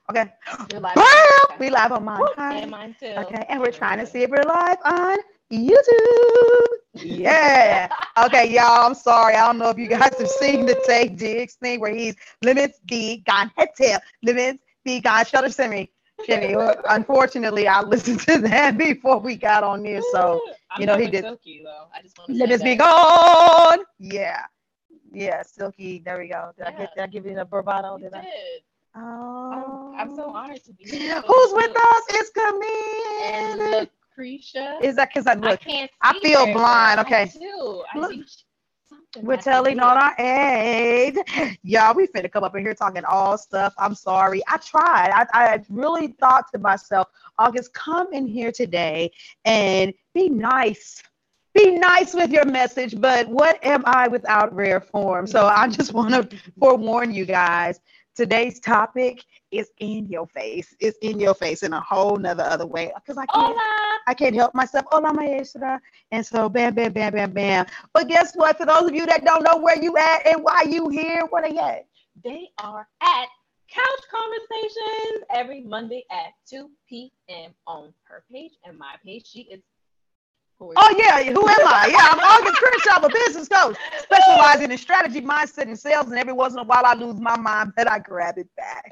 Okay. You're live Bam! on mine. Okay. We live on mine. Woo! And Hi. mine too. Okay. And we're And mine trying to too. see if we're live on YouTube. Yeah. Okay, y'all. I'm sorry. I don't know if you guys have seen the Tay Diggs thing where he's limits the gun head tail, limits the gun shutter shimmy. Shimmy. Well, unfortunately, I listened to that before we got on there. So, I'm he here with did Silky though. I just want to say limits be that. gone. Yeah. Yeah. Silky. There we go. Yeah, Did I give you the bravado? you Did I? did. I'm so Oh. honored to be here with both of Who's with you. us? It's And Camille. Lucretia, Is that because I I look? can't I see feel very blind. well. I Okay. do. I Look, see something we're I can telling do. on our age. Y'all, we finna come up in here talking all stuff. I'm sorry. I tried. I really thought to myself, August, come in here today and be nice. Be nice with your message, but what am I without rare form? So I just want to forewarn you guys. Today's topic is in your face. It's in your face in a whole nother other way. Because Hola. I can't help myself. Hola maestra. And so bam, bam, bam, bam, bam. But guess what? For those of you that don't know where you at and why you here, where they at? They are at Couch Conversations every Monday at 2 p.m. on her page and my page. She is who are Oh you? yeah, who am I? Yeah, I'm August Crenshaw, I'm a business coach, specializing in strategy, mindset, and sales. And every once in a while, I lose my mind, but I grab it back.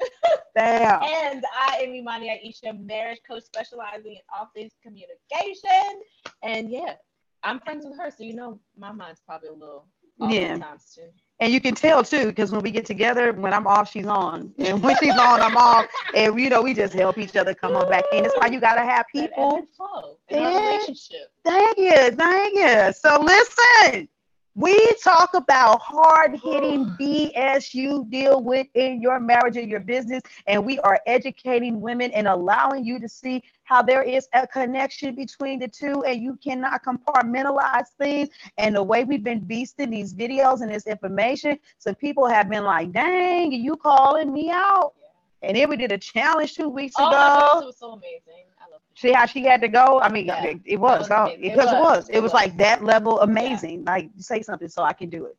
Bam. And I am Imani Aisha, marriage coach specializing in all things communication. And yeah, I'm friends with her, so you know my mind's probably a little off Yeah. sometimes too. And you can tell too, because when we get together, when I'm off, she's on. And when she's on, I'm off. And we just help each other come on back in. That's why you gotta have That ebb people. and flow in our Yeah. relationship. Thank you. Thank you. So listen, we talk about hard-hitting BS you deal with in your marriage and your business, and we are educating women and allowing you to see how there is a connection between the two, and you cannot compartmentalize things. And the way we've been beasting these videos and this information, some people have been like, dang, you calling me out. Yeah. And then we did a challenge 2 weeks Oh my goodness, ago. it was so amazing. I love See how she had to go? I mean, Yeah, it that was was amazing. It because was. it It was was. like that level Yeah. amazing. Like say something so I can do it.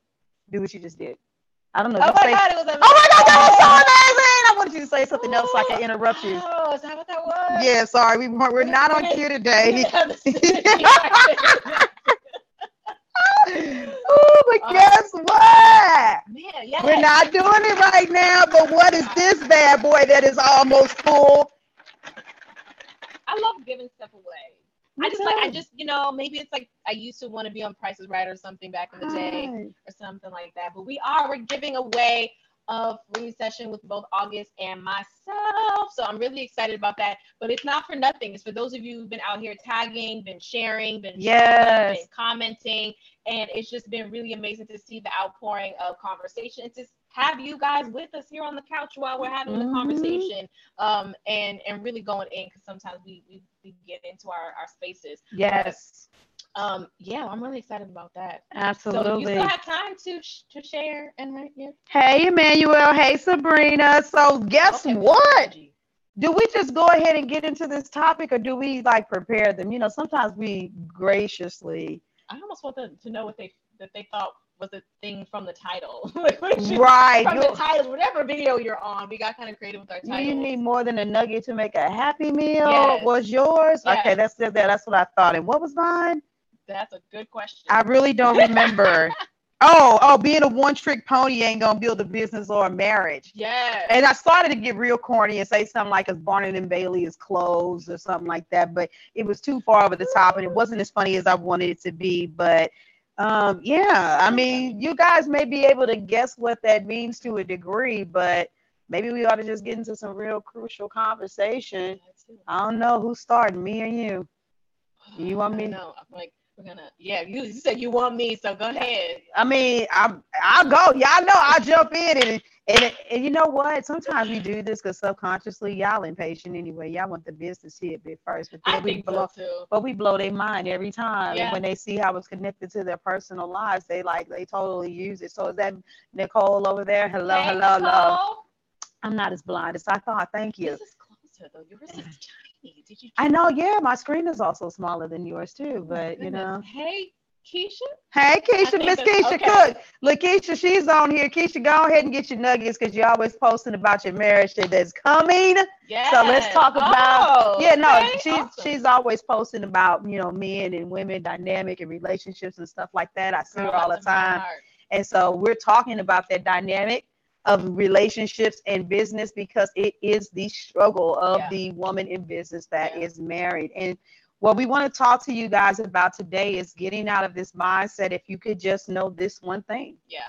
Do what you just did. I don't know. Oh Just my say. god, it was Oh my God, that was so amazing. amazing! I wanted you to say something else so I can interrupt you. Oh, is that what that was? Yeah, sorry, we're not on cue We today. didn't have the synergy right there. Oh, but guess what? Man, We're yes. not doing it right now. But what is this bad boy that is almost full? I love giving stuff away. Me I too. just, maybe it's like I used to want to be on Price is Right or something back in the day Hi. or something like that. But we're giving away a free session with both August and myself. So I'm really excited about that. But it's not for nothing. It's for those of you who've been out here tagging, been sharing, been showing up, been Yes. commenting. And it's just been really amazing to see the outpouring of conversation and to have you guys with us here on the couch while we're having the Hmm. conversation and really going in because sometimes we get into our spaces. But Yes. yeah, I'm really excited about that. So you still Absolutely. have time to share and right here. Hey, Emmanuel. Hey, Sabrina. So, guess Okay, we got what? energy. Do we just go ahead and get into this topic or do we like prepare them? Sometimes we graciously. I almost want them to know what they thought was the thing from the title. Like, Right. from the titles, whatever video you're on, we got kind of creative with our You titles. need more than a nugget to make a happy meal. Yes. Was yours? Okay, Yes. that's what I thought. And what was mine? That's a good question. I really don't remember. Being a one-trick pony ain't gonna build a business or a marriage. Yes. And I started to get real corny and say something like, "As Barnum and Bailey is closed" or something like that, but it was too far over the top, and it wasn't as funny as I wanted it to be. But yeah, I mean, you guys may be able to guess what that means to a degree, but maybe we ought to just get into some real crucial conversation. I don't know who's starting, me or you. You want I me? know. I'm like, we're gonna. Yeah, you said you want me, so go ahead. I mean, I'll go. Y'all know I'll jump in and you know what? Sometimes we do this because subconsciously y'all impatient anyway. Y'all want the business hit bit first, but I then think so too. we blow their mind every time. And Yeah. when they see how it's connected to their personal lives, they totally use it. So is that Nicole over there? Hello, Hey, hello, hello. Nicole. I'm not as blind as I thought. Thank you. This is closer though. Yours is tiny. Did you? I know, yeah, my screen is also smaller than yours too, Oh my but goodness. Hey, Keisha? Hey, Keisha, Miss Keisha okay. Cook. Look, Keisha, she's on here. Keisha, go ahead and get your nuggets because you're always posting about your marriage that's coming. Yes. So let's talk about. Oh, okay. She's always posting about men and women dynamic and relationships and stuff like that. I see her all the time, and so we're talking about that dynamic of relationships and business because it is the struggle of the woman in business that is married. And what we want to talk to you guys about today is getting out of this mindset. If you could just know this one thing. Yeah.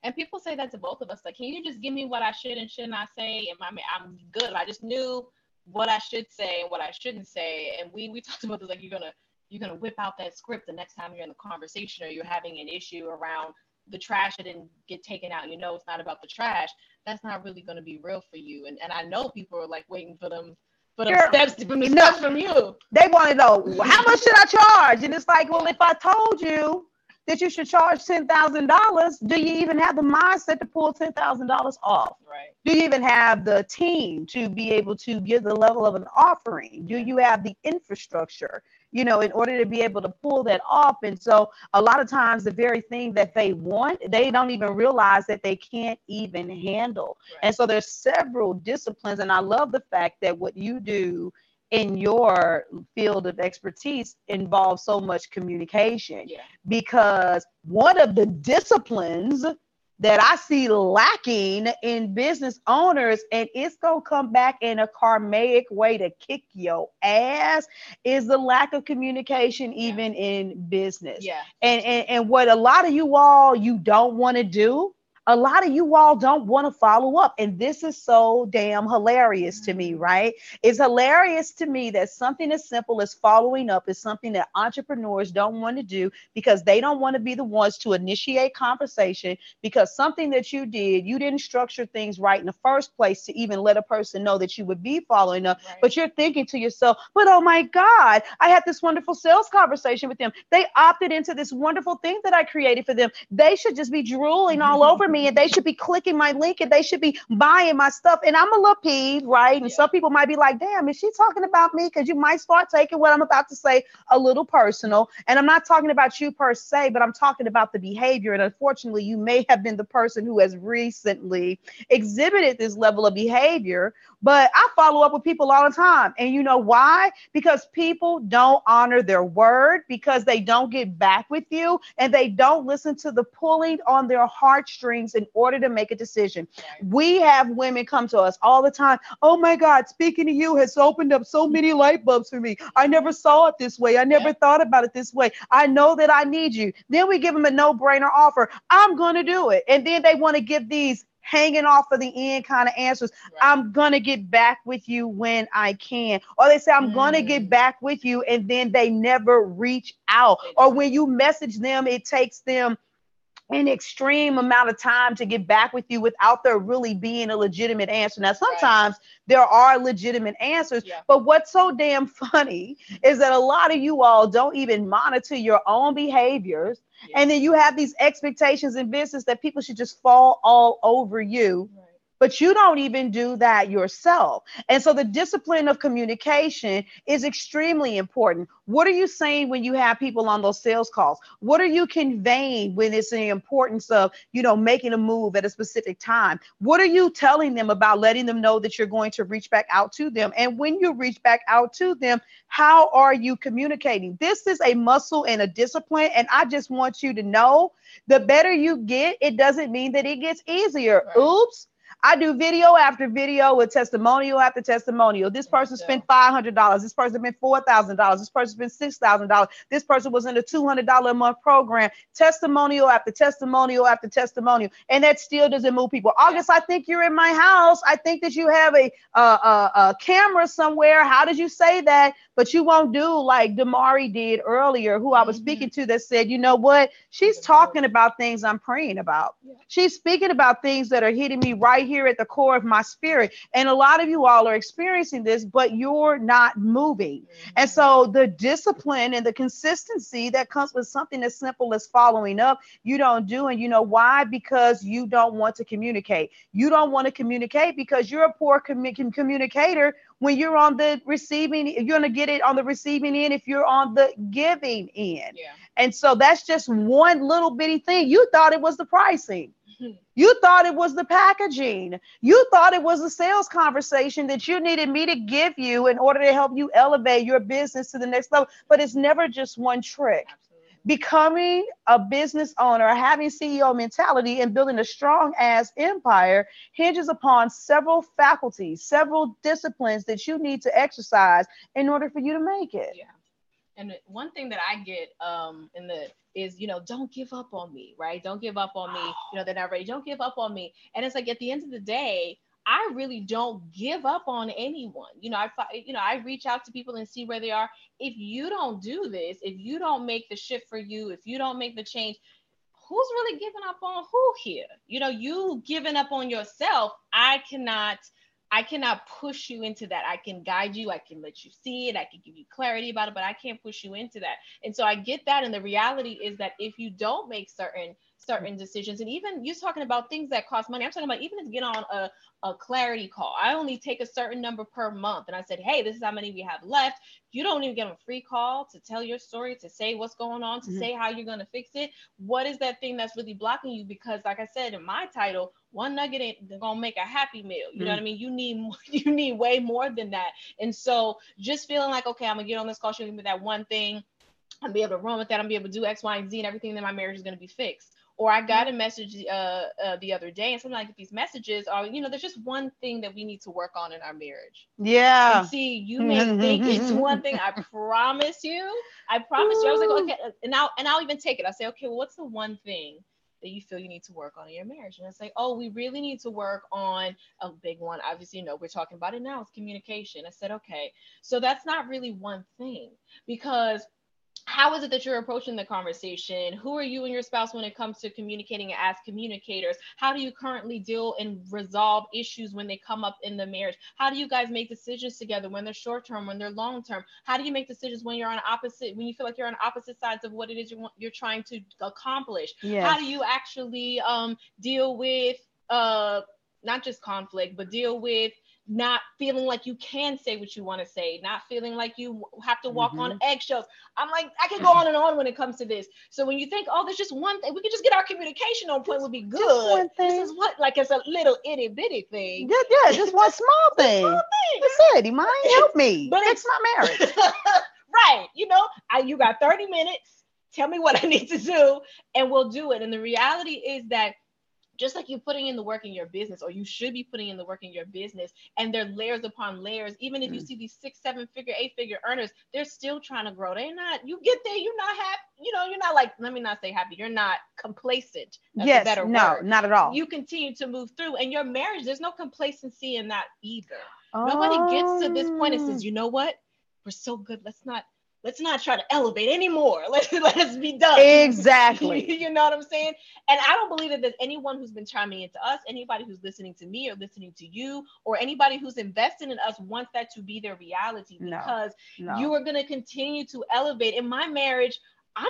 And people say that to both of us. Like, can you just give me what I should and should not say? And I'm good. I just knew what I should say and what I shouldn't say. And we talked about this, like, you're gonna whip out that script the next time you're in the conversation or you're having an issue around the trash that didn't get taken out. You know, it's not about the trash. That's not really going to be real for you. And I know people are like waiting for them steps from you. They want to know, how much should I charge? And it's like, well, if I told you that you should charge $10,000, do you even have the mindset to pull $10,000 off? Right. Do you even have the team to be able to give the level of an offering? Do you have the infrastructure, in order to be able to pull that off? And so a lot of times the very thing that they want, they don't even realize that they can't even handle. Right. And so there's several disciplines. And I love the fact that what you do in your field of expertise involves so much communication, because one of the disciplines that I see lacking in business owners, and it's going to come back in a karmic way to kick your ass, is the lack of communication, even in business. Yeah. And what a lot of you don't want to do, a lot of you all don't want to follow up. And this is so damn hilarious to me, right? It's hilarious to me that something as simple as following up is something that entrepreneurs don't want to do because they don't want to be the ones to initiate conversation, because something that you did, you didn't structure things right in the first place to even let a person know that you would be following up. Right. But you're thinking to yourself, but oh my God, I had this wonderful sales conversation with them. They opted into this wonderful thing that I created for them. They should just be drooling all over me, and they should be clicking my link, and they should be buying my stuff. And I'm a little peeved, right? And some people might be like, damn, is she talking about me? Because you might start taking what I'm about to say a little personal. And I'm not talking about you per se, but I'm talking about the behavior. And unfortunately, you may have been the person who has recently exhibited this level of behavior. But I follow up with people all the time. And you know why? Because people don't honor their word, because they don't get back with you, and they don't listen to the pulling on their heartstrings in order to make a decision. Right. We have women come to us all the time. Oh my God, speaking to you has opened up so many light bulbs for me. I never saw it this way. I never thought about it this way. I know that I need you. Then we give them a no-brainer offer. I'm going to do it. And then they want to give these hanging off of the end kind of answers. Right. I'm going to get back with you when I can. Or they say, I'm going to get back with you, and then they never reach out. Or when you message them, it takes them an extreme amount of time to get back with you without there really being a legitimate answer. Now, sometimes there are legitimate answers, but what's so damn funny is that a lot of you all don't even monitor your own behaviors. And then you have these expectations in business that people should just fall all over you. Right. But you don't even do that yourself. And so the discipline of communication is extremely important. What are you saying when you have people on those sales calls? What are you conveying when it's the importance of, making a move at a specific time? What are you telling them about letting them know that you're going to reach back out to them? And when you reach back out to them, how are you communicating? This is a muscle and a discipline. And I just want you to know, the better you get, it doesn't mean that it gets easier. Right. Oops. I do video after video with testimonial after testimonial. This person spent $500. This person spent $4,000. This person spent $6,000. This person was in a $200 a month program. Testimonial after testimonial after testimonial. And that still doesn't move people. August, I think you're in my house. I think that you have a camera somewhere. How did you say that? But you won't do like Damari did earlier, who I was speaking to, that said, you know what? She's talking about things I'm praying about. She's speaking about things that are hitting me right here here at the core of my spirit. And a lot of you all are experiencing this, but you're not moving. And so the discipline and the consistency that comes with something as simple as following up, you don't do. And you know why? Because you don't want to communicate. You don't want to communicate because you're a poor communicator when you're on the receiving. You're going to get it on the receiving end if you're on the giving end. Yeah. And so that's just one little bitty thing. You thought it was the pricing. You thought it was the packaging. You thought it was a sales conversation that you needed me to give you in order to help you elevate your business to the next level. But it's never just one trick. Absolutely. Becoming a business owner, having CEO mentality, and building a strong ass empire hinges upon several faculties, several disciplines that you need to exercise in order for you to make it. Yeah. And one thing that I get is, don't give up on me, right? Don't give up on me. They're not ready. Don't give up on me. And it's like, at the end of the day, I really don't give up on anyone. I reach out to people and see where they are. If you don't do this, if you don't make the shift for you, if you don't make the change, who's really giving up on who here? You giving up on yourself. I cannot push you into that. I can guide you. I can let you see it. I can give you clarity about it, but I can't push you into that. And so I get that. And the reality is that if you don't make certain decisions, and even you're talking about things that cost money, I'm talking about even to get on a clarity call. I only take a certain number per month. And I said, hey, this is how many we have left. You don't even get a free call to tell your story, to say what's going on, to say how you're going to fix it. What is that thing that's really blocking you? Because like I said, in my title, one nugget ain't gonna make a happy meal. You know what I mean? You need way more than that. And so just feeling like, okay, I'm gonna get on this call, she'll give me that one thing. I'll be able to run with that. I'll be able to do X, Y, and Z, and everything, then my marriage is gonna be fixed. Or I got a message the other day, and sometimes I get these messages are, there's just one thing that we need to work on in our marriage. Yeah. And see, you may think it's one thing. I promise you. I was like, okay, and I'll even take it. I say, okay, well, what's the one thing that you feel you need to work on in your marriage? And I say, oh, we really need to work on a big one. Obviously, we're talking about it now. It's communication. I said, okay, so that's not really one thing, because how is it that you're approaching the conversation? Who are you and your spouse when it comes to communicating as communicators? How do you currently deal and resolve issues when they come up in the marriage? How do you guys make decisions together when they're short term, when they're long term? How do you make decisions when when you feel like you're on opposite sides of what it is you're trying to accomplish? Yes. How do you actually deal with not just conflict, but deal with not feeling like you can say what you want to say, not feeling like you have to walk on eggshells? I'm like, I can go on and on when it comes to this. So when you think, oh, there's just one thing, we could just get our communication on point, would be good. Just one thing. This is what, like, it's a little itty bitty thing. Yeah, just one small thing. That's it. You might help me fix my marriage. Right. You got 30 minutes. Tell me what I need to do, and we'll do it. And the reality is that just like you're putting in the work in your business, or you should be putting in the work in your business, and they're layers upon layers. Even if you see these 6, 7 figure, 8 figure earners, they're still trying to grow. You get there, you're not happy. You're not like, let me not say happy. You're not complacent. That's a better word. Not at all. You continue to move through, and your marriage, there's no complacency in that either. Nobody gets to this point and says, you know what? We're so good. Let's not try to elevate anymore. Let us be done. Exactly. You know what I'm saying? And I don't believe that there's anyone who's been chiming into us, anybody who's listening to me or listening to you, or anybody who's invested in us wants that to be their reality, because you are going to continue to elevate. In my marriage, I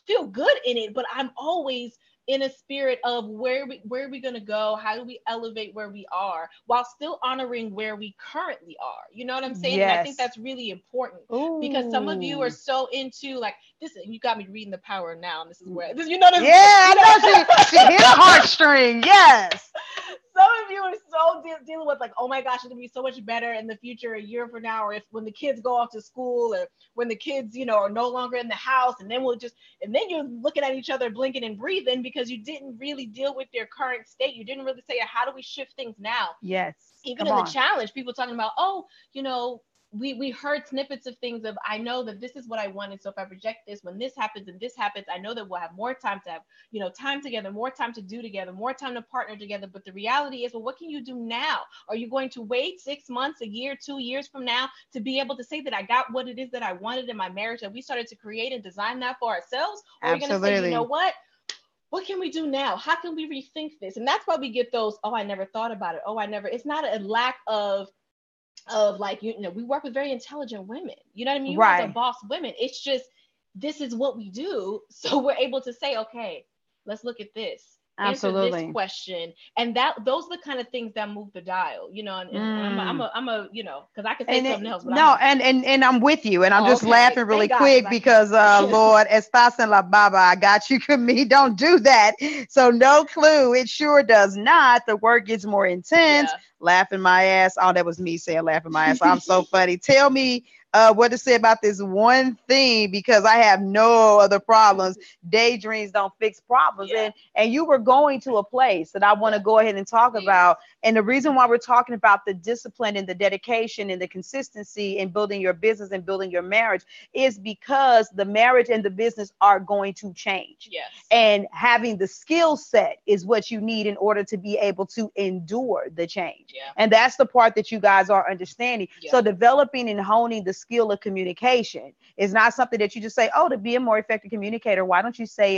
feel good in it, but I'm always in a spirit of where are we going to go? How do we elevate where we are while still honoring where we currently are? You know what I'm saying? Yes. And I think that's really important. Ooh. Because some of you are so into like this. You got me reading The Power of Now. And this is where you know. Yeah, I know she hit a heartstring. Yes. Some of you are so dealing with like, oh my gosh, it's gonna be so much better in the future, a year from now, or when the kids go off to school, or when the kids, are no longer in the house, and then you're looking at each other, blinking and breathing because you didn't really deal with your current state. You didn't really say, how do we shift things now? Yes. Even in the challenge, people talking about, we heard snippets of things of, I know that this is what I wanted. So if I reject this, when this happens and this happens, I know that we'll have more time to have, time together, more time to do together, more time to partner together. But the reality is, well, what can you do now? Are you going to wait 6 months, a year, 2 years from now to be able to say that I got what it is that I wanted in my marriage, that we started to create and design that for ourselves? Or are you going to say, you know what? what can we do now? How can we rethink this? And that's why we get those, oh, I never thought about it. Oh, I never, it's not a lack of like, you know, we work with very intelligent women. You know what I mean? You guys are Right. boss women. It's just, this is what we do. So we're able to say, okay, let's look at this. Answer this Absolutely. question, and that those are the kind of things that move the dial, you know. And Mm. you know, because I could say And something else, but I'm no, a, and I'm with you, and I'm oh, just okay, laughing really thank God, because quick I can't. because Lord, estás en la baba, I got you, me. Don't do that. So no clue. It sure does not. The work gets more intense. Yeah. Laughing my ass. Oh, that was me saying laughing my ass. I'm so funny. Tell me what to say about this one thing because I have no other problems. Daydreams don't fix problems, Yeah. and you were going to a place that I want to Yeah. go ahead and talk Please. about. And the reason why we're talking about the discipline and the dedication and the consistency in building your business and building your marriage is because the marriage and the business are going to change. Yes. And having the skill set is what you need in order to be able to endure the change. Yeah. And that's the part that you guys are understanding. Yeah. So developing and honing the skill of communication is not something that you just say, oh, to be a more effective communicator, why don't you say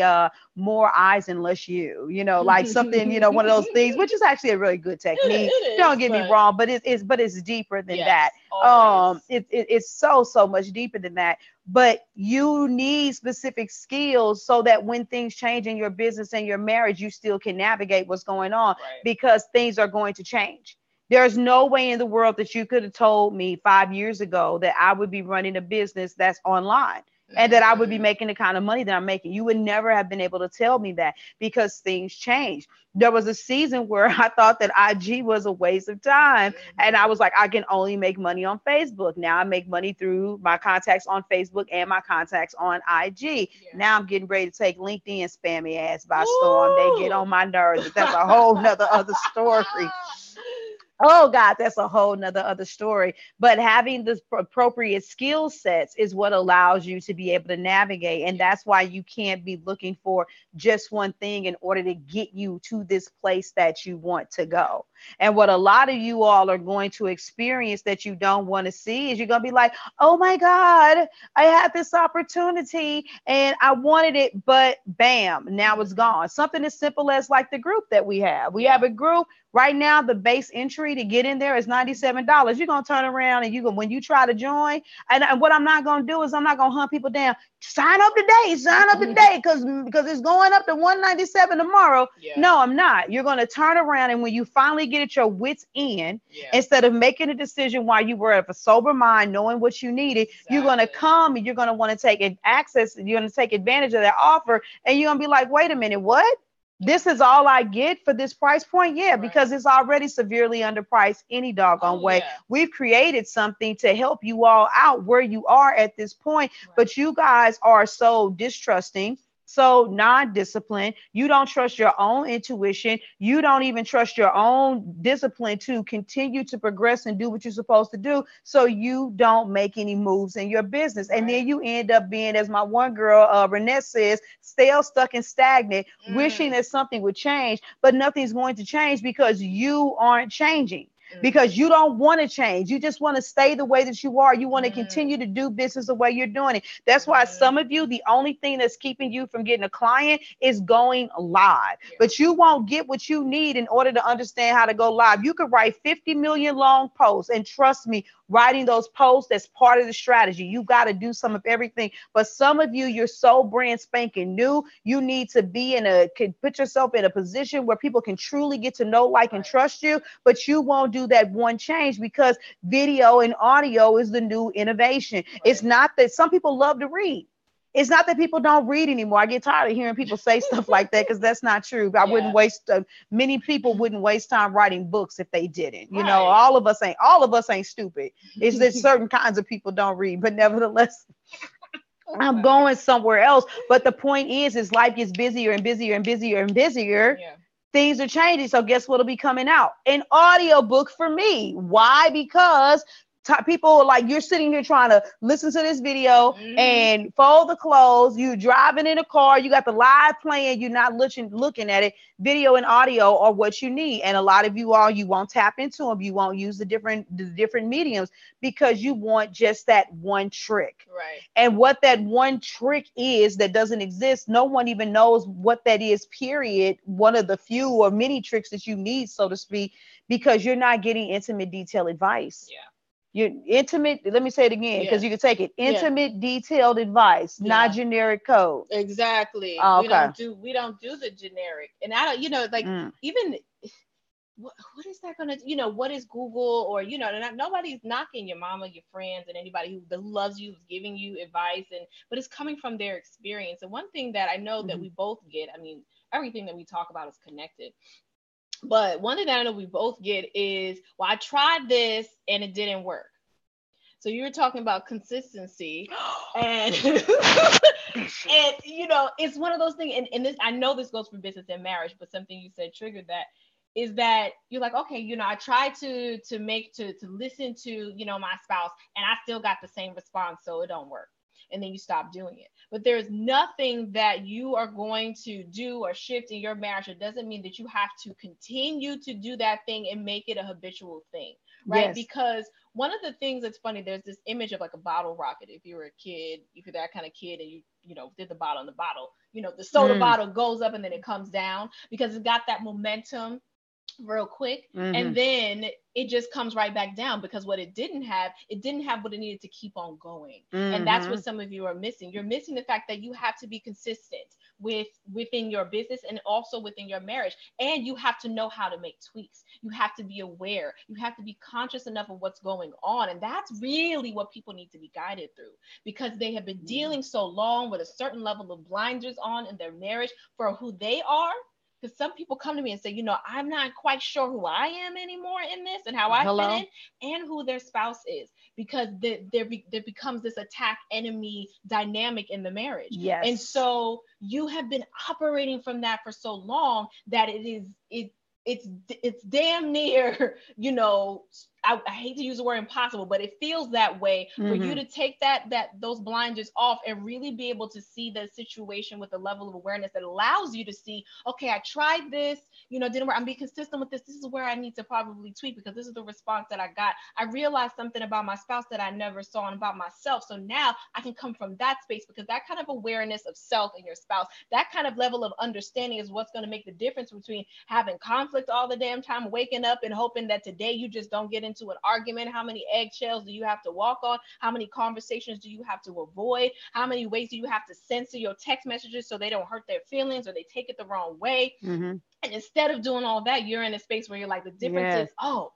more eyes and less you? You know, like something, you know, one of those things, which is actually a really good technique. It Don't is, get me but wrong, but it's deeper than yes, that. always. It's so much deeper than that. But you need specific skills so that when things change in your business and your marriage, you still can navigate what's going on Right. because things are going to change. There's no way in the world that you could have told me 5 years ago that I would be running a business that's online and that I would be Mm. making the kind of money that I'm making. You would never have been able to tell me that because things change. There was a season where I thought that IG was a waste of time. And I Mhm. was like, I can only make money on Facebook. Now I make money through my contacts on Facebook and my contacts on IG. Yeah. Now I'm getting ready to take LinkedIn spammy ass by storm. They get Woo! on my nerves, but that's a whole nother other story. Oh God, that's a whole nother other story. But having the appropriate skill sets is what allows you to be able to navigate. And that's why you can't be looking for just one thing in order to get you to this place that you want to go. And what a lot of you all are going to experience that you don't want to see is you're going to be like, oh my God, I had this opportunity and I wanted it, but bam, now it's gone. Something as simple as like the group that we have. We have a group. Right now, the base entry to get in there is $97. You're gonna turn around and you go when you try to join. And what I'm not gonna do is I'm not gonna hunt people down. Sign up today, because it's going up to 197 tomorrow. Yeah. No, I'm not. You're gonna turn around and when you finally get at your wits end, Yeah. instead of making a decision while you were of a sober mind, knowing what you needed, you're gonna Exactly. come and you're gonna want to take access. You're gonna take advantage of that offer, and you're gonna be like, wait a minute, what? This is all I get for this price point. Yeah, Right. because it's already severely underpriced any doggone Oh, way. yeah. We've created something to help you all out where you are at this point, Right. but you guys are so distrusting, so non-disciplined. You don't trust your own intuition. You don't even trust your own discipline to continue to progress and do what you're supposed to do. So you don't make any moves in your business. And Right. then you end up being, as my one girl, Renee says, stale, stuck, and stagnant, wishing Mm. that something would change, but nothing's going to change because you aren't changing. Because Mhm. you don't want to change. You just want to stay the way that you are. You want to Mm. continue to do business the way you're doing it. That's why Mhm. some of you, the only thing that's keeping you from getting a client is going live. Yeah. But you won't get what you need in order to understand how to go live. You could write 50 million long posts. And trust me, writing those posts, that's part of the strategy. You got to do some of everything. But some of you, you're so brand spanking new. You need to be can put yourself in a position where people can truly get to know, like, and Right. trust you. But you won't do that one change because video and audio is the new innovation. It's Right. not that some people love to read. It's not that people don't read anymore. I get tired of hearing people say stuff like that because that's not true. I wouldn't Yeah. waste. Many people wouldn't waste time writing books if they didn't. You know, Right. all of us ain't stupid. It's that certain kinds of people don't read, but nevertheless, I'm going somewhere else. But the point is life gets busier and busier and busier and busier. Yeah. Things are changing. So guess what'll be coming out? An audiobook for me. Why? Because People like you're sitting here trying to listen to this video and fold the clothes. You driving in a car, you got the live playing, you're not looking at it. Video and audio are what you need. And a lot of you won't tap into them. You won't use the different mediums because you want just that one trick. Right. And what that one trick is that doesn't exist, no one even knows what that is, period. One of the few or many tricks that you need, so to speak, because you're not getting intimate, detailed advice. Yeah. You're intimate. Let me say it again, because you can take it. Intimate, detailed advice, not generic code. Exactly. Oh, okay. We don't do the generic. And I don't, like even what is that gonna, what is Google or, nobody's knocking your mama, your friends, and anybody who loves you, who's giving you advice, but it's coming from their experience. And one thing that I know that we both get, I mean, everything that we talk about is connected. But one thing that I know we both get is, well, I tried this and it didn't work. So you were talking about consistency, and and it's one of those things. And this, I know this goes for business and marriage, but something you said triggered that. Is that you're like, okay, I tried to listen to my spouse, and I still got the same response, so it don't work. And then you stop doing it. But there's nothing that you are going to do or shift in your marriage. It doesn't mean that you have to continue to do that thing and make it a habitual thing, right? Yes. Because one of the things that's funny, there's this image of like a bottle rocket. If you were a kid, if you're that kind of kid, and you did the bottle in the bottle, the soda bottle goes up and then it comes down because it's got that momentum real quick, and then it just comes right back down because what it didn't have what it needed to keep on going. And that's what some of you are missing. You're missing the fact that you have to be consistent within your business and also within your marriage, and you have to know how to make tweaks. You have to be aware. You have to be conscious enough of what's going on, and that's really what people need to be guided through, because they have been dealing so long with a certain level of blinders on in their marriage for who they are. Because some people come to me and say, I'm not quite sure who I am anymore in this and how I fit in, and who their spouse is, because there becomes this attack enemy dynamic in the marriage. Yes. And so you have been operating from that for so long that it's damn near, I hate to use the word impossible, but it feels that way for you to take those blinders off and really be able to see the situation with a level of awareness that allows you to see, okay, I tried this, didn't work. I'm being consistent with this. This is where I need to probably tweak because this is the response that I got. I realized something about my spouse that I never saw and about myself. So now I can come from that space, because that kind of awareness of self and your spouse, that kind of level of understanding is what's going to make the difference between having conflict all the damn time, waking up and hoping that today you just don't get into an argument. How many eggshells do you have to walk on? How many conversations do you have to avoid? How many ways do you have to censor your text messages so they don't hurt their feelings or they take it the wrong way? And instead of doing all that, you're in a space where you're like, the difference is, oh,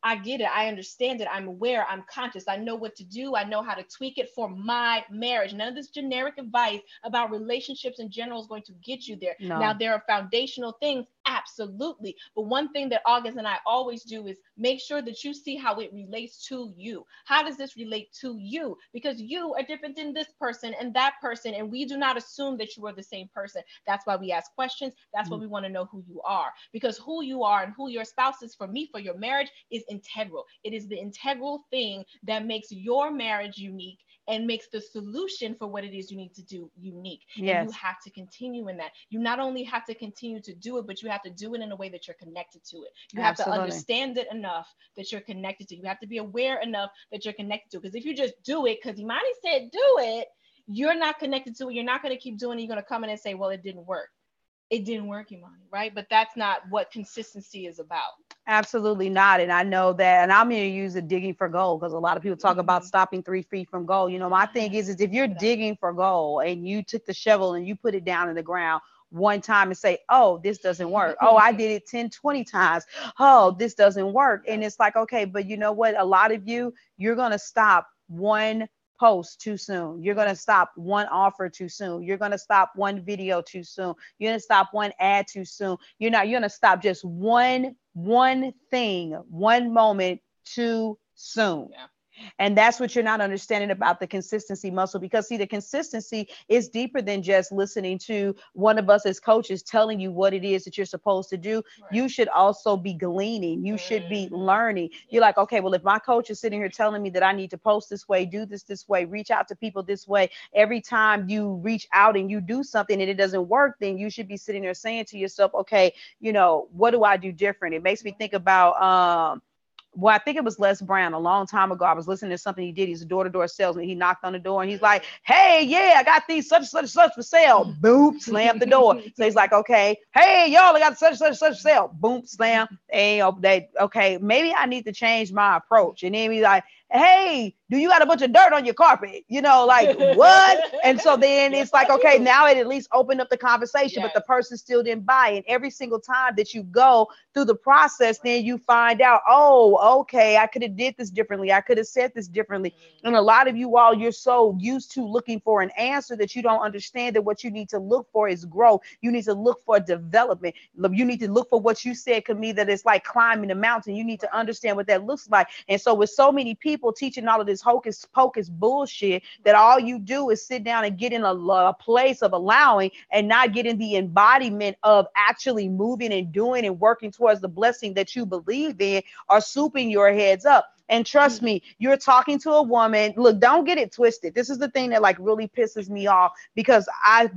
I get it. I understand it. I'm aware. I'm conscious. I know what to do. I know how to tweak it for my marriage. None of this generic advice about relationships in general is going to get you there. No. Now, there are foundational things. Absolutely. But one thing that August and I always do is make sure that you see how it relates to you. How does this relate to you? Because you are different than this person and that person, and we do not assume that you are the same person. That's why we ask questions. That's why we want to know who you are, because who you are and who your spouse is, for me, for your marriage, is integral. It is the integral thing that makes your marriage unique and makes the solution for what it is you need to do unique. Yes. And you have to continue in that. You not only have to continue to do it, but you have to do it in a way that you're connected to it. You have to understand it enough that you're connected to it. You have to be aware enough that you're connected to it. Because if you just do it, because Imani said do it, you're not connected to it. You're not going to keep doing it. You're going to come in and say, well, it didn't work. It didn't work, Imani, right? But that's not what consistency is about. Absolutely not. And I know that, and I'm going to use the digging for gold, because a lot of people talk about stopping 3 feet from goal. My thing is if you're digging for gold and you took the shovel and you put it down in the ground one time and say, oh, this doesn't work. Oh, I did it 10, 20 times. Oh, this doesn't work. And it's like, okay, but you know what? A lot of you're going to stop one post too soon. You're going to stop one offer too soon. You're going to stop one video too soon. You're going to stop one ad too soon. You're going to stop just one thing, one moment too soon. Yeah. And that's what you're not understanding about the consistency muscle, because see, the consistency is deeper than just listening to one of us as coaches telling you what it is that you're supposed to do. Right. You should also be gleaning. You should be learning. You're like, okay, well, if my coach is sitting here telling me that I need to post this way, do this way, reach out to people this way, every time you reach out and you do something and it doesn't work, then you should be sitting there saying to yourself, okay, what do I do different? It makes me think about well, I think it was Les Brown a long time ago. I was listening to something he did. He's a door-to-door salesman. He knocked on the door and he's like, hey, yeah, I got these such and such for sale. Boom, slammed the door. So he's like, okay, hey, y'all, I got such for sale. Boom, slam. Okay, maybe I need to change my approach. And then he's like, hey, do you got a bunch of dirt on your carpet? Like what? And so then it's like, okay, now it at least opened up the conversation, but the person still didn't buy. And every single time that you go through the process, then you find out, oh, okay, I could have did this differently. I could have said this differently. And a lot of you all, you're so used to looking for an answer that you don't understand that what you need to look for is growth. You need to look for development. You need to look for what you said could mean that it's like climbing a mountain. You need to understand what that looks like. And so with so many people teaching all of this hocus pocus bullshit, that all you do is sit down and get in a place of allowing and not getting the embodiment of actually moving and doing and working towards the blessing that you believe in, are souping your heads up. And trust me, you're talking to a woman. Look, don't get it twisted. This is the thing that like really pisses me off, because I've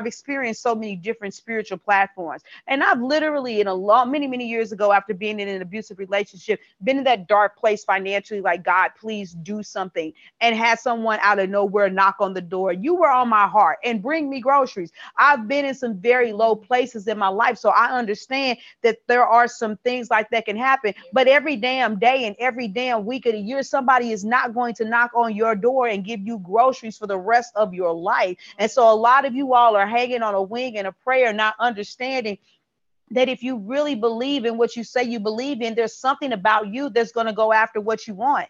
experienced so many different spiritual platforms. And I've literally many years ago, after being in an abusive relationship, been in that dark place financially, like, God, please do something, and had someone out of nowhere knock on the door. You were on my heart and bring me groceries. I've been in some very low places in my life. So I understand that there are some things like that can happen, but every damn day and every damn week of the year, somebody is not going to knock on your door and give you groceries for the rest of your life. And so a lot of you all are hanging on a wing and a prayer, not understanding that if you really believe in what you say you believe in, there's something about you that's going to go after what you want.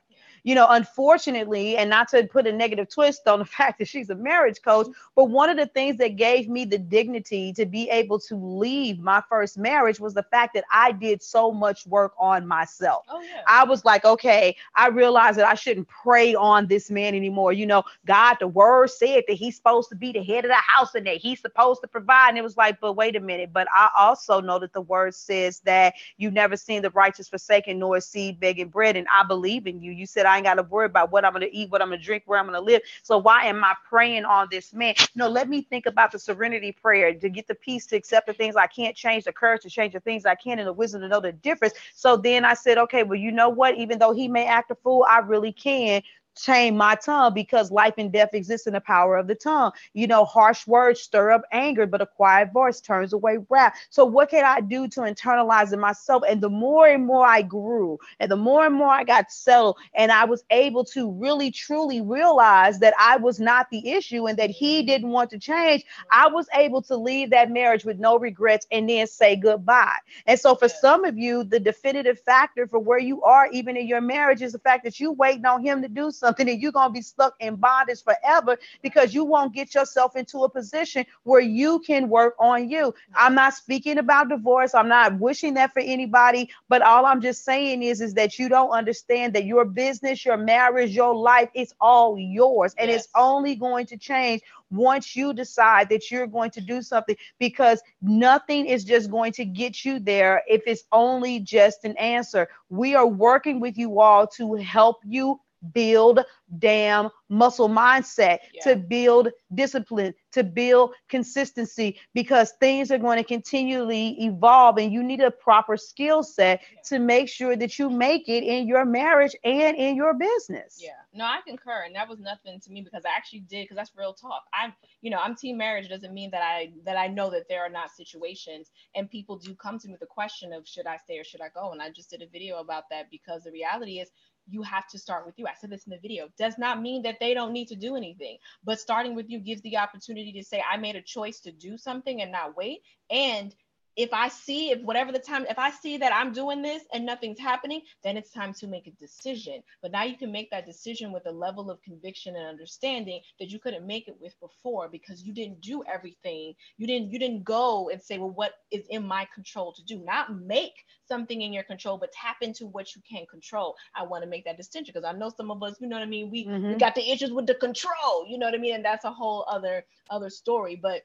Unfortunately, and not to put a negative twist on the fact that she's a marriage coach, but one of the things that gave me the dignity to be able to leave my first marriage was the fact that I did so much work on myself. Oh, yeah. I was like, okay, I realized that I shouldn't prey on this man anymore. God, the word said that he's supposed to be the head of the house and that he's supposed to provide. And it was like, but wait a minute. But I also know that the word says that you've never seen the righteous forsaken nor a seed begging bread. And I believe in you. You said I ain't got to worry about what I'm going to eat, what I'm going to drink, where I'm going to live. So why am I praying on this man? No, let me think about the serenity prayer to get the peace to accept the things I can't change, the courage to change the things I can, and the wisdom to know the difference. So then I said, okay, well, you know what? Even though he may act a fool, I really can tame my tongue, because life and death exists in the power of the tongue. Harsh words stir up anger, but a quiet voice turns away wrath. So what can I do to internalize it myself? And the more and more I grew, and the more and more I got settled, and I was able to really truly realize that I was not the issue and that he didn't want to change, I was able to leave that marriage with no regrets and then say goodbye. And so for some of you, the definitive factor for where you are even in your marriage is the fact that you waiting on him to do something, and you're going to be stuck in bondage forever because you won't get yourself into a position where you can work on you. I'm not speaking about divorce. I'm not wishing that for anybody, but all I'm just saying is that you don't understand that your business, your marriage, your life, it's all yours. And it's only going to change once you decide that you're going to do something, because nothing is just going to get you there if it's only just an answer. We are working with you all to help you build damn muscle mindset, to build discipline, to build consistency, because things are going to continually evolve, and you need a proper skill set to make sure that you make it in your marriage and in your business. Yeah, no, I concur. And that was nothing to me, because I actually did, because that's real talk. I'm team marriage. Doesn't mean that I know that there are not situations, and people do come to me with the question of, should I stay or should I go? And I just did a video about that, because the reality is, you have to start with you. I said this in the video. Does not mean that they don't need to do anything, but starting with you gives the opportunity to say, I made a choice to do something and not wait. And if whatever the time, if I see that I'm doing this and nothing's happening, then it's time to make a decision. But now you can make that decision with a level of conviction and understanding that you couldn't make it with before, because you didn't do everything. You didn't go and say, well, what is in my control to do? Not make something in your control, but tap into what you can control. I want to make that distinction because I know some of us, you know what I mean? We got the issues with the control, you know what I mean? And that's a whole other story. But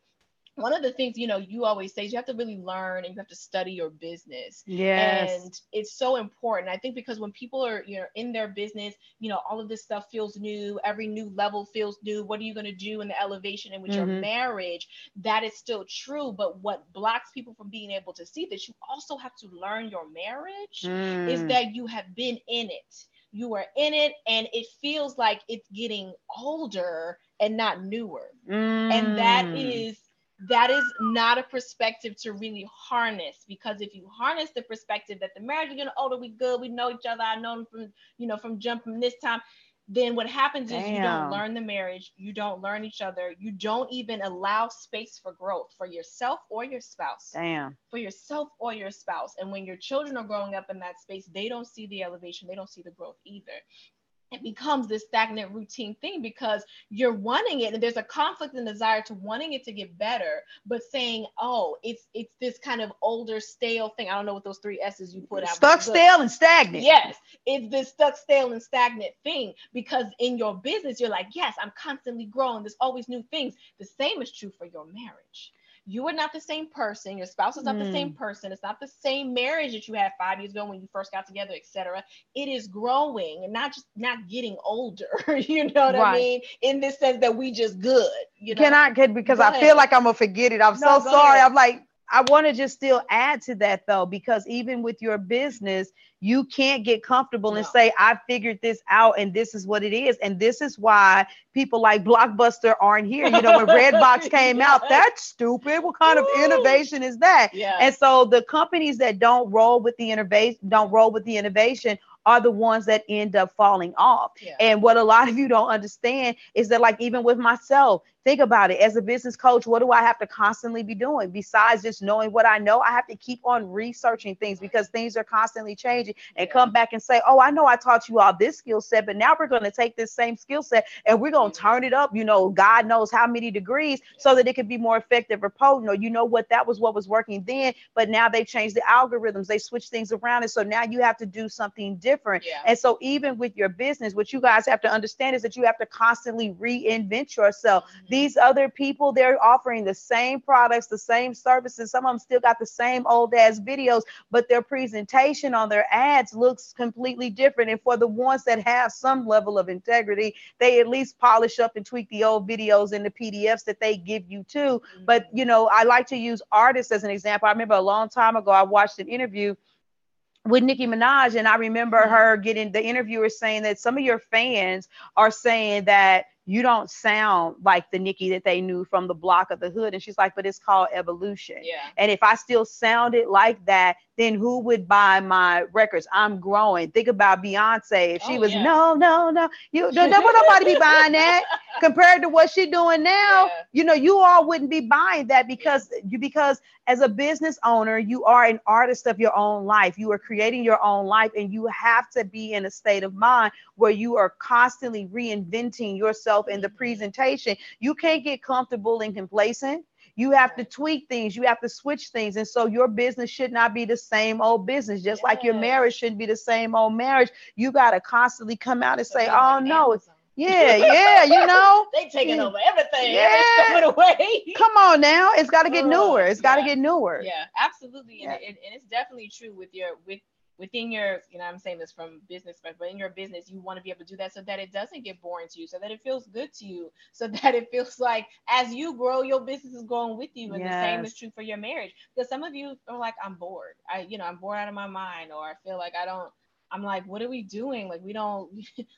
one of the things, you know, you always say is you have to really learn and you have to study your business. Yes. And it's so important. I think because when people are, you know, in their business, you know, all of this stuff feels new. Every new level feels new. What are you going to do in the elevation and with your marriage? That is still true. But what blocks people from being able to see that you also have to learn your marriage is that you have been in it. You are in it and it feels like it's getting older and not newer. And that is not a perspective to really harness, because if you harness the perspective that the marriage is getting older, we good, we know each other, I know them from, you know, from jumping this time, then what happens is you don't learn the marriage, you don't learn each other, you don't even allow space for growth for yourself or your spouse. For yourself or your spouse. And when your children are growing up in that space, they don't see the elevation, they don't see the growth either. It becomes this stagnant routine thing because you're wanting it and there's a conflict and desire to wanting it to get better, but saying, oh, it's this kind of older, stale thing. I don't know what those 3 S's you put out. Stuck, stale, and stagnant. Yes, it's this stuck, stale, and stagnant thing, because in your business, you're like, yes, I'm constantly growing. There's always new things. The same is true for your marriage. You are not the same person. Your spouse is not the same person. It's not the same marriage that you had 5 years ago when you first got together, etc. It is growing and not getting older. You know what I mean? In this sense that we just good. You know? Because I feel like I'm gonna forget it. I'm so sorry. I'm like, I want to just still add to that though, because even with your business, you can't get comfortable and say, I figured this out and this is what it is. And this is why people like Blockbuster aren't here. You know, when Redbox came out, that's stupid. What kind of innovation is that? And so the companies that don't roll with the innovation are the ones that end up falling off. And what a lot of you don't understand is that, like, even with myself, think about it. As a business coach, what do I have to constantly be doing? Besides just knowing what I know, I have to keep on researching things because things are constantly changing, and come back and say, oh, I know I taught you all this skill set, but now we're going to take this same skill set and we're going to turn it up, you know, God knows how many degrees, so that it can be more effective or potent. Or, you know what, that was what was working then, but now they changed the algorithms, they switch things around. And so now you have to do something different. And so even with your business, what you guys have to understand is that you have to constantly reinvent yourself. These other people, they're offering the same products, the same services. Some of them still got the same old ass videos, but their presentation on their ads looks completely different. And for the ones that have some level of integrity, they at least polish up and tweak the old videos and the PDFs that they give you too. But, you know, I like to use artists as an example. I remember a long time ago, I watched an interview with Nicki Minaj, and I remember her getting, the interviewer saying that some of your fans are saying that you don't sound like the Nicki that they knew from the block of the hood. And she's like, but it's called evolution. And if I still sounded like that, then who would buy my records? I'm growing. Think about Beyonce. If she was, no, you don't want nobody be buying that compared to what she's doing now. You know, you all wouldn't be buying that because as a business owner, you are an artist of your own life. You are creating your own life, and you have to be in a state of mind where you are constantly reinventing yourself in the presentation. You can't get comfortable and complacent. You have to tweak things. You have to switch things. And so your business should not be the same old business, just like your marriage shouldn't be the same old marriage. You got to constantly come out and say, oh, no, it's, you know. They taking over everything. Everything away. Come on now. It's got to get newer. It's got to get newer. Yeah, absolutely. And it's definitely true within your, you know, I'm saying this from business, but in your business, you want to be able to do that so that it doesn't get boring to you, so that it feels good to you, so that it feels like as you grow, your business is growing with you. And the same is true for your marriage. Because some of you are like, I'm bored. I'm bored out of my mind, or I feel like I'm like, what are we doing? Like,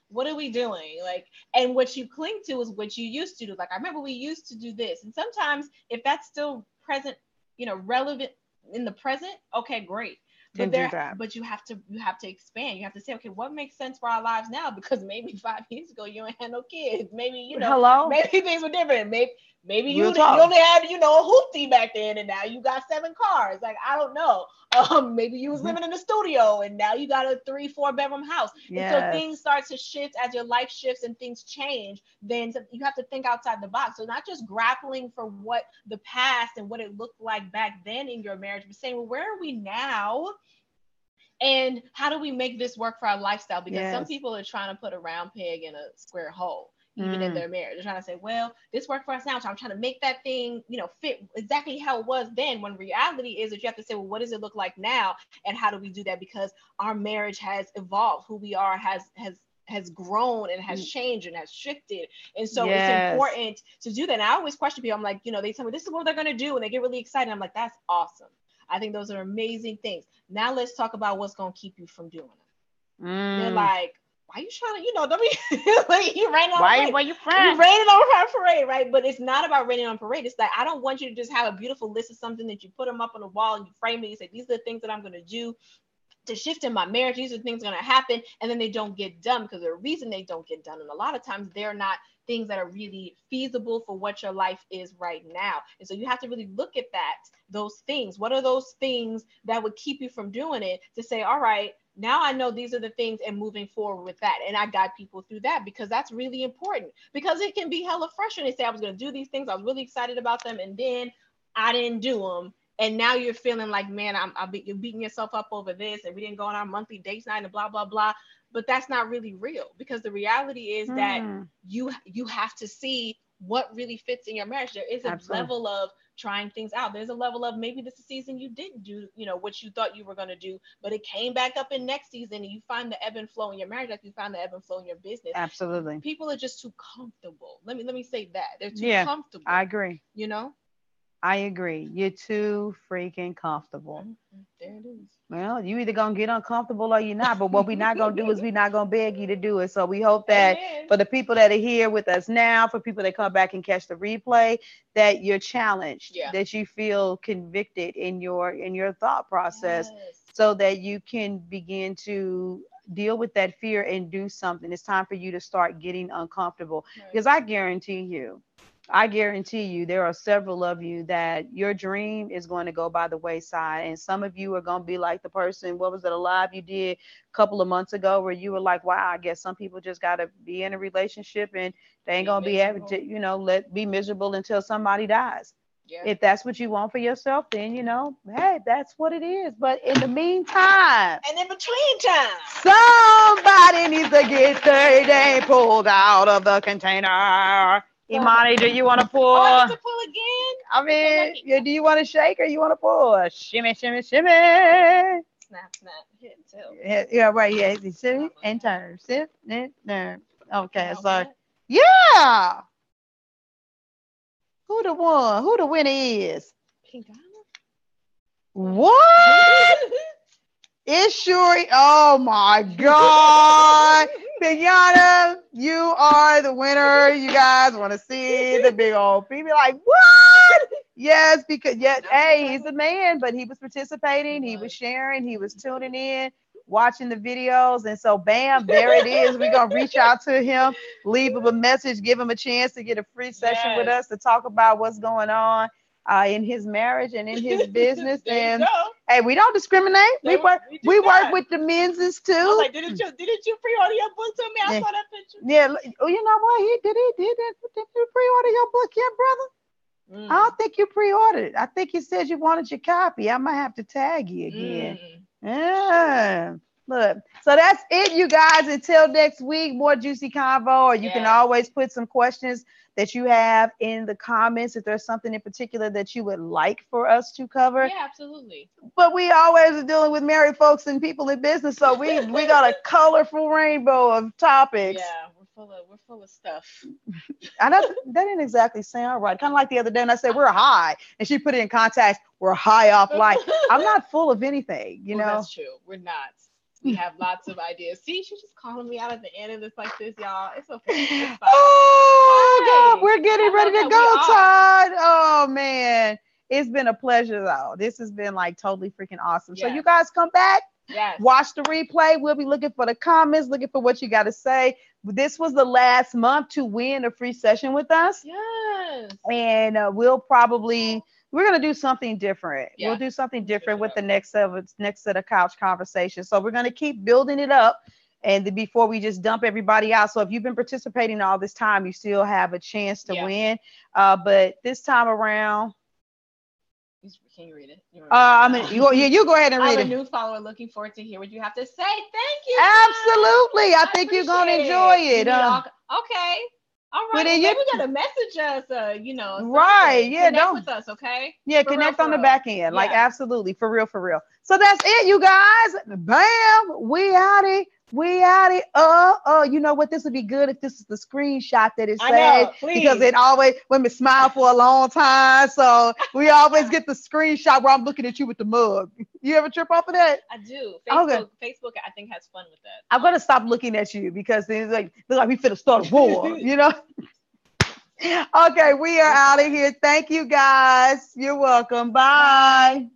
what are we doing? Like, and what you cling to is what you used to do. Like, I remember we used to do this. And sometimes if that's still present, you know, relevant in the present, okay, great. But you have to expand. You have to say, okay, what makes sense for our lives now? Because maybe 5 years ago you ain't had no kids. Maybe, you know, maybe things were different. Maybe you only had, a hoopty back then, and now you got 7 cars. Like, I don't know. Maybe you was living in a studio, and now you got a 3-4 bedroom house. Yes. And so things start to shift as your life shifts and things change. Then you have to think outside the box. So not just grappling for what the past and what it looked like back then in your marriage, but saying, well, where are we now? And how do we make this work for our lifestyle? Because some people are trying to put a round peg in a square hole. Even in their marriage, they're trying to say, well, this worked for us now, so I'm trying to make that thing, fit exactly how it was then. When reality is that you have to say, well, what does it look like now, and how do we do that? Because our marriage has evolved. Who we are has grown and has changed and has shifted, and so it's important to do that. And I always question people. I'm like, they tell me this is what they're gonna do, and they get really excited. I'm like, that's awesome. I think those are amazing things. Now let's talk about what's gonna keep you from doing it. They're like, why you trying to, don't be like, you raining on parade. Why you crying? You raining on parade, right? But it's not about raining on parade. It's like, I don't want you to just have a beautiful list of something that you put them up on the wall and you frame it. You say, these are the things that I'm going to do to shift in my marriage. These are things going to happen. And then they don't get done because the reason they don't get done. And a lot of times they're not things that are really feasible for what your life is right now. And so you have to really look at those things. What are those things that would keep you from doing it, to say, all right, now I know these are the things, and moving forward with that. And I guide people through that, because that's really important, because it can be hella frustrating. They say, I was going to do these things, I was really excited about them, and then I didn't do them. And now you're feeling like, man, you're beating yourself up over this, and we didn't go on our monthly date night and blah, blah, blah. But that's not really real, because the reality is that you have to see what really fits in your marriage. There is a level of trying things out. There's a level of, maybe this is a season you didn't do, what you thought you were going to do, but it came back up in next season, and you find the ebb and flow in your marriage, like you find the ebb and flow in your business. Absolutely. People are just too comfortable. Let me say that. They're too comfortable. I agree. I agree. You're too freaking comfortable. There it is. Well, you either going to get uncomfortable or you're not. But what we're not going to do is we're not going to beg you to do it. So we hope that for the people that are here with us now, for people that come back and catch the replay, that you're challenged, that you feel convicted in your thought process, so that you can begin to deal with that fear and do something. It's time for you to start getting uncomfortable. Because I guarantee you, there are several of you that your dream is going to go by the wayside. And some of you are going to be like the person, what was it, a live you did a couple of months ago, where you were like, wow, I guess some people just got to be in a relationship and they ain't going to be able to, be miserable until somebody dies. Yeah. If that's what you want for yourself, then, hey, that's what it is. But in the meantime, and in between time, somebody needs to get their day pulled out of the container. Imani, do you want to pull? I need to pull again. I mean, do you want to shake or you want to pull? Shimmy, shimmy, shimmy. Snap, hit and tilt. Yeah, right. Yeah, sit and turn. Sit and turn. Okay, so yeah. Who the one? Who the winner is? Pingana. What? It's sure. Oh my God. Pinata, you are the winner. You guys want to see the big old people like, what? Yes, because hey, he's a man, but he was participating, he was sharing, he was tuning in, watching the videos. And so bam, there it is. We're gonna reach out to him, leave him a message, give him a chance to get a free session with us to talk about what's going on in his marriage and in his business. And hey, we don't discriminate. We work with the men's too. I was like, didn't you pre-order your book to me? I saw that picture. Yeah. Oh, you know what? He did that. Did you pre-order your book yet, brother? I don't think you pre-ordered it. I think you said you wanted your copy. I might have to tag you again. Yeah. Look, so that's it, you guys. Until next week, more juicy convo, or you can always put some questions that you have in the comments if there's something in particular that you would like for us to cover. Yeah, absolutely. But we always are dealing with married folks and people in business, so we got a colorful rainbow of topics. Yeah, we're full of stuff. I know that didn't exactly sound right. Kind of like the other day when I said we're high, and she put it in context, we're high off life. I'm not full of anything, you know. That's true. We're not. We have lots of ideas. See, she's just calling me out at the end of this like this, y'all. It's okay. It's fine. Oh, God, we're getting ready to go, Todd. Oh, man. It's been a pleasure, though. This has been like totally freaking awesome. So you guys come back. Yes. Watch the replay. We'll be looking for the comments, looking for what you got to say. This was the last month to win a free session with us. Yes. And we're going to do something different. Yeah. We'll do something different with the next set of couch conversations. So we're going to keep building it up. And before we just dump everybody out. So if you've been participating all this time, you still have a chance to win. But this time around, can you read it? you go ahead and read it. I'm a new follower, looking forward to hear what you have to say. Thank you. Absolutely. I think you're going to enjoy it. Okay. All right. Well, maybe we got to message us, right. Yeah. Connect with us, okay? Yeah, connect on the back end. Like, absolutely. For real. So that's it, you guys. Bam. We out it. You know what? This would be good if this is the screenshot that it says, because it always women smile for a long time. So we always get the screenshot where I'm looking at you with the mug. You ever trip off of that? I do. Facebook, I think, has fun with that. I'm gonna stop looking at you because it's look like we finna start a war. You know. Okay, we are out of here. Thank you, guys. You're welcome. Bye.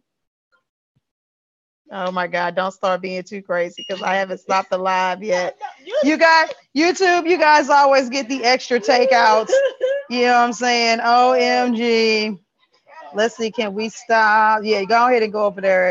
Oh my God, don't start being too crazy because I haven't stopped the live yet. You guys, YouTube, you guys always get the extra takeouts. You know what I'm saying? OMG. Let's see, can we stop? Yeah, go ahead and go over there.